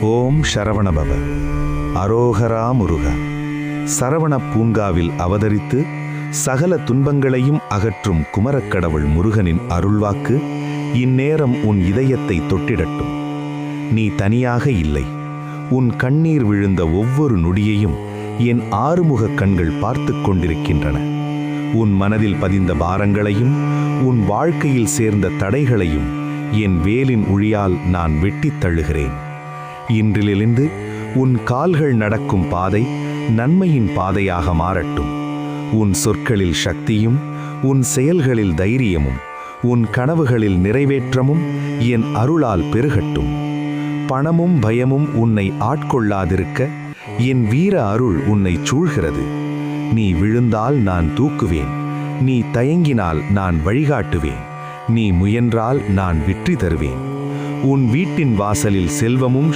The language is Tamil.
ஓம் சரவணபவ. அரோகரா முருகா. சரவண பூங்காவில் அவதரித்து சகல துன்பங்களையும் அகற்றும் குமரக்கடவுள் முருகனின் அருள்வாக்கு இந்நேரம் உன் இதயத்தை தொட்டிடட்டும். நீ தனியாக இல்லை. உன் கண்ணீர் விழுந்த ஒவ்வொரு நொடியையும் என் ஆறுமுக கண்கள் பார்த்து கொண்டிருக்கின்றன. உன் மனதில் பதிந்த பாரங்களையும் உன் வாழ்க்கையில் சேர்ந்த தடைகளையும் என் வேலின் உழியால் நான் வெட்டித் தள்ளுகிறேன். இன்றிலிருந்து உன் கால்கள் நடக்கும் பாதை நன்மையின் பாதையாக மாறட்டும். உன் சொற்களில் சக்தியும் உன் செயல்களில் தைரியமும் உன் கனவுகளில் நிறைவேற்றமும் என் அருளால் பெருகட்டும். பணமும் பயமும் உன்னை ஆட்கொள்ளாதிருக்க என் வீர அருள் உன்னை சூழ்கிறது. நீ விழுந்தால் நான் தூக்குவேன். நீ தயங்கினால் நான் வழிகாட்டுவேன். நீ முயன்றால் நான் வெற்றி தருவேன். உன் வீட்டின் வாசலில் செல்வமும்